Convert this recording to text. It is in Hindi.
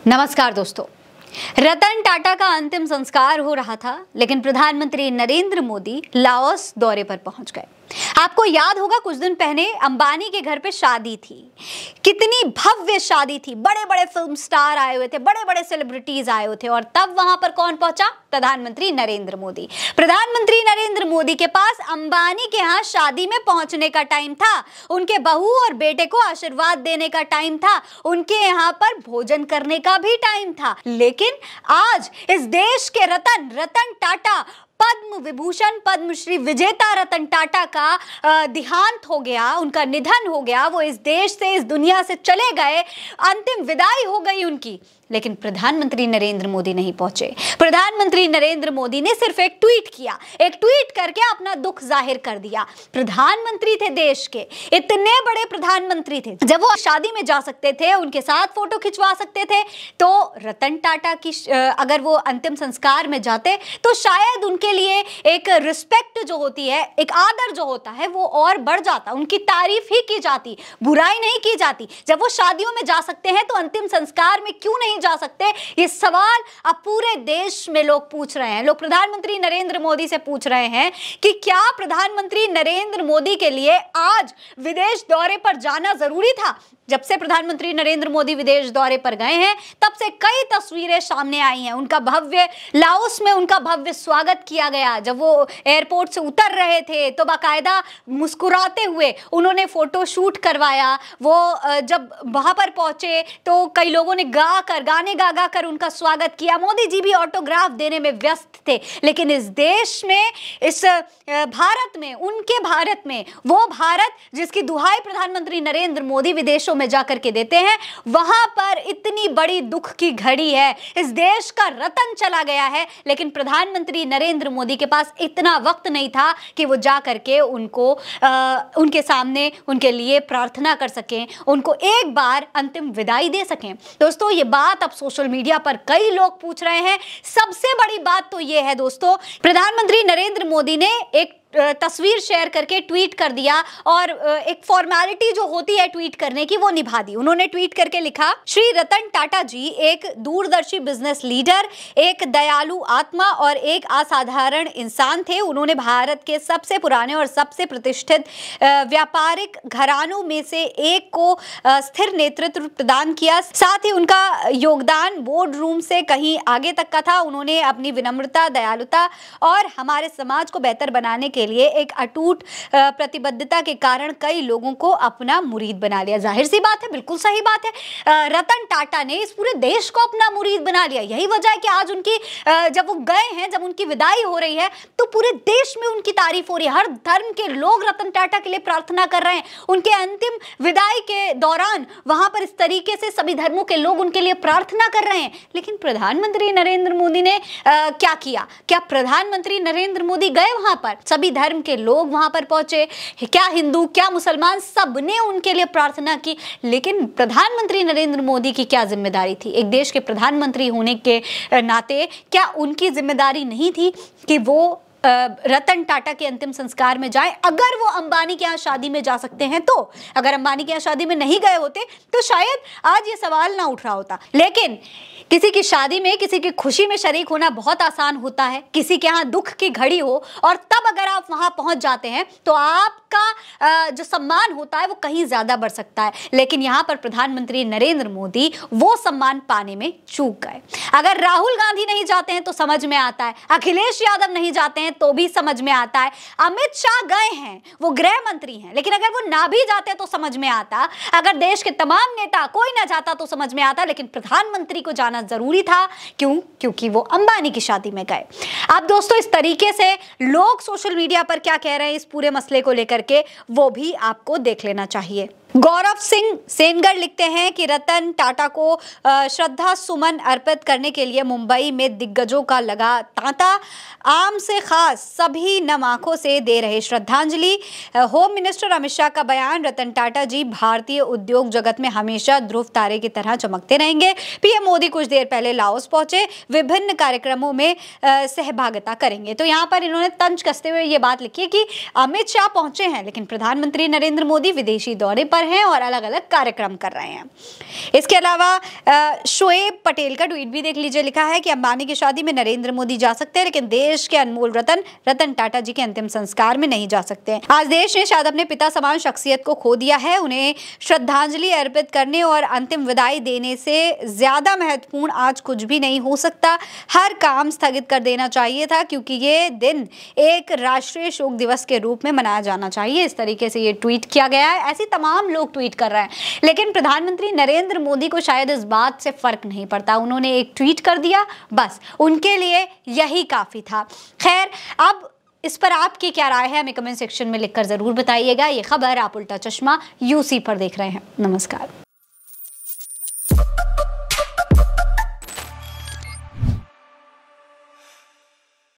नमस्कार दोस्तों। रतन टाटा का अंतिम संस्कार हो रहा था, लेकिन प्रधानमंत्री नरेंद्र मोदी लाओस दौरे पर पहुंच गए। आपको याद होगा कुछ दिन पहले अंबानी के घर पे शादी थी। कितनी भव्य शादी थी, बड़े बड़े फिल्म स्टार आए हुए थे, बड़े बड़े सेलिब्रिटीज आए हुए थे, और तब वहां पर कौन पहुंचा? प्रधानमंत्री नरेंद्र मोदी। प्रधानमंत्री नरेंद्र मोदी के पास अंबानी के यहाँ शादी में पहुंचने का टाइम था, उनके बहू और बेटे को आशीर्वाद देने का टाइम था, उनके यहाँ पर भोजन करने का भी टाइम था। लेकिन आज इस देश के रतन टाटा, पद्म विभूषण पद्मश्री विजेता रतन टाटा का देहांत हो गया, उनका निधन हो गया। वो इस देश से, इस दुनिया से चले गए, अंतिम विदाई हो गई उनकी। लेकिन प्रधानमंत्री नरेंद्र मोदी नहीं पहुंचे। प्रधानमंत्री नरेंद्र मोदी ने सिर्फ एक ट्वीट किया, एक ट्वीट करके अपना दुख जाहिर कर दिया। प्रधानमंत्री थे देश के, इतने बड़े प्रधानमंत्री थे, जब वो शादी में जा सकते थे, उनके साथ फोटो खिंचवा सकते थे, तो रतन टाटा की अगर वो अंतिम संस्कार में जाते तो शायद उनके लिए एक रिस्पेक्ट जो होती है, एक आदर जो होता है, वो और बढ़ जाता, उनकी तारीफ ही की जाती, बुराई नहीं की जाती। जब वो शादियों में जा सकते हैं तो अंतिम संस्कार में क्यों नहीं जा सकते? ये सवाल अब पूरे देश में लोग पूछ रहे हैं। लोग प्रधानमंत्री नरेंद्र मोदी से पूछ रहे हैं कि क्या प्रधानमंत्री नरेंद्र मोदी के लिए आज विदेश दौरे पर जाना जरूरी था? जब से प्रधानमंत्री नरेंद्र मोदी विदेश दौरे पर गए हैं, तब से कई तस्वीरें सामने आई हैं। उनका भव्य लाओस में उनका भव्य स्वागत किया गया। जब वो एयरपोर्ट से उतर रहे थे तो बाकायदा मुस्कुराते हुए उन्होंने फोटो शूट करवाया। वो जब वहां पर पहुंचे तो कई लोगों ने गाने गा कर उनका स्वागत किया। मोदी जी भी ऑटोग्राफ देने में व्यस्त थे। लेकिन इस देश में, इस भारत में, उनके भारत में, वो भारत जिसकी दुहाई प्रधानमंत्री नरेंद्र मोदी विदेशों में जाकर के देते हैं, वहां पर इतनी बड़ी दुख की घड़ी है। इस देश का रतन चला गया है, लेकिन प्रधानमंत्री नरेंद्र मोदी के पास इतना वक्त नहीं था कि वो जाकर के उनके सामने उनके लिए प्रार्थना कर सकें, उनको एक बार अंतिम विदाई दे सकें। दोस्तों, ये बात अब सोशल मीडिया पर कई लोग पूछ रहे हैं। सबसे बड़ी बात तो ये है दोस्तों, प्रधानमंत्री नरेंद्र मोदी ने एक तस्वीर शेयर करके ट्वीट कर दिया, और एक फॉर्मेलिटी जो होती है ट्वीट करने की, वो निभा दी। उन्होंने ट्वीट करके लिखा, श्री रतन टाटा जी एक दूरदर्शी बिजनेस लीडर, एक दयालु आत्मा और एक असाधारण इंसान थे। उन्होंने भारत के सबसे पुराने और सबसे प्रतिष्ठित व्यापारिक घरानों में से एक को स्थिर नेतृत्व प्रदान किया। साथ ही उनका योगदान बोर्ड रूम से कहीं आगे तक का था। उन्होंने अपनी विनम्रता, दयालुता और हमारे समाज को बेहतर बनाने के लिए एक अटूट प्रतिबद्धता के कारण कई लोगों को अपना मुरीद बना लिया। जाहिर सी बात है, बिल्कुल सही बात है। रतन टाटा ने इस पूरे देश को अपना मुरीद बना लिया। यही वजह है कि आज उनकी जब वो गए हैं, जब उनकी विदाई हो रही है, तो पूरे देश में उनकी तारीफ हो रही है। हर धर्म के लोग रतन टाटा के लिए प्रार्थना कर रहे हैं। उनके अंतिम विदाई के दौरान वहां पर इस तरीके से सभी धर्मों के लोग उनके लिए प्रार्थना कर रहे हैं। लेकिन प्रधानमंत्री नरेंद्र मोदी ने क्या किया? क्या प्रधानमंत्री नरेंद्र मोदी गए वहां पर? सभी धर्म के लोग वहां पर पहुंचे, क्या हिंदू, क्या मुसलमान, सबने उनके लिए प्रार्थना की। लेकिन प्रधानमंत्री नरेंद्र मोदी की क्या जिम्मेदारी थी? एक देश के प्रधानमंत्री होने के नाते क्या उनकी जिम्मेदारी नहीं थी कि वो रतन टाटा के अंतिम संस्कार में जाए? अगर वो अंबानी के यहाँ शादी में जा सकते हैं तो, अगर अंबानी के यहाँ शादी में नहीं गए होते तो शायद आज ये सवाल ना उठ रहा होता। लेकिन किसी की शादी में, किसी की खुशी में शरीक होना बहुत आसान होता है। किसी के यहाँ दुख की घड़ी हो और तब अगर आप वहां पहुंच जाते हैं तो आपका जो सम्मान होता है वो कहीं ज्यादा बढ़ सकता है। लेकिन यहाँ पर प्रधानमंत्री नरेंद्र मोदी वो सम्मान पाने में चूक गए। अगर राहुल गांधी नहीं जाते हैं तो समझ में आता है, अखिलेश यादव नहीं जाते हैं तो भी समझ में आता है, अमित शाह गए हैं, वो गृह मंत्री हैं, लेकिन अगर वो ना भी जाते तो समझ में आता, अगर देश के तमाम नेता कोई ना जाता तो समझ में आता। लेकिन प्रधानमंत्री को जाना जरूरी था। क्यों? क्योंकि वो अंबानी की शादी में गए। अब दोस्तों, इस तरीके से लोग सोशल मीडिया पर क्या कह रहे हैं इस पूरे मसले को लेकर के, वो भी आपको देख लेना चाहिए। गौरव सिंह सेनगर लिखते हैं कि रतन टाटा को श्रद्धा सुमन अर्पित करने के लिए मुंबई में दिग्गजों का लगा तांता। आम से खास सभी नम आंखों से दे रहे श्रद्धांजलि। होम मिनिस्टर अमित शाह का बयान, रतन टाटा जी भारतीय उद्योग जगत में हमेशा ध्रुव तारे की तरह चमकते रहेंगे। पीएम मोदी कुछ देर पहले लाओस पहुंचे, विभिन्न कार्यक्रमों में सहभागिता करेंगे। तो यहाँ पर इन्होंने तंज कसते हुए ये बात लिखी है कि अमित शाह पहुंचे हैं, लेकिन प्रधानमंत्री नरेंद्र मोदी विदेशी दौरे पर पर हैं और अलग अलग कार्यक्रम कर रहे हैं। इसके अलावा शोएब पटेल का ट्वीट भी देख लीजिए, लिखा है कि अंबानी की शादी में नरेंद्र मोदी जा सकते हैं लेकिन देश के अनमोल रतन टाटा जी के अंतिम संस्कार में नहीं जा सकते। आज देश ने शायद अपने पिता समान शख्सियत को खो दिया है। उन्हें श्रद्धांजलि अर्पित करने और अंतिम विदाई देने से ज्यादा महत्वपूर्ण आज कुछ भी नहीं हो सकता। हर काम स्थगित कर देना चाहिए था क्योंकि ये दिन एक राष्ट्रीय शोक दिवस के रूप में मनाया जाना चाहिए। इस तरीके से ये ट्वीट किया गया है। ऐसे तमाम लोग ट्वीट कर रहे हैं, लेकिन प्रधानमंत्री नरेंद्र मोदी को शायद इस बात से फर्क नहीं पड़ता। उन्होंने एक ट्वीट कर दिया, बस उनके लिए यही काफी था। खैर, अब इस पर आपकी क्या राय है हमें कमेंट सेक्शन में लिखकर जरूर बताइएगा। ये खबर आप उल्टा चश्मा यूसी पर देख रहे हैं। नमस्कार।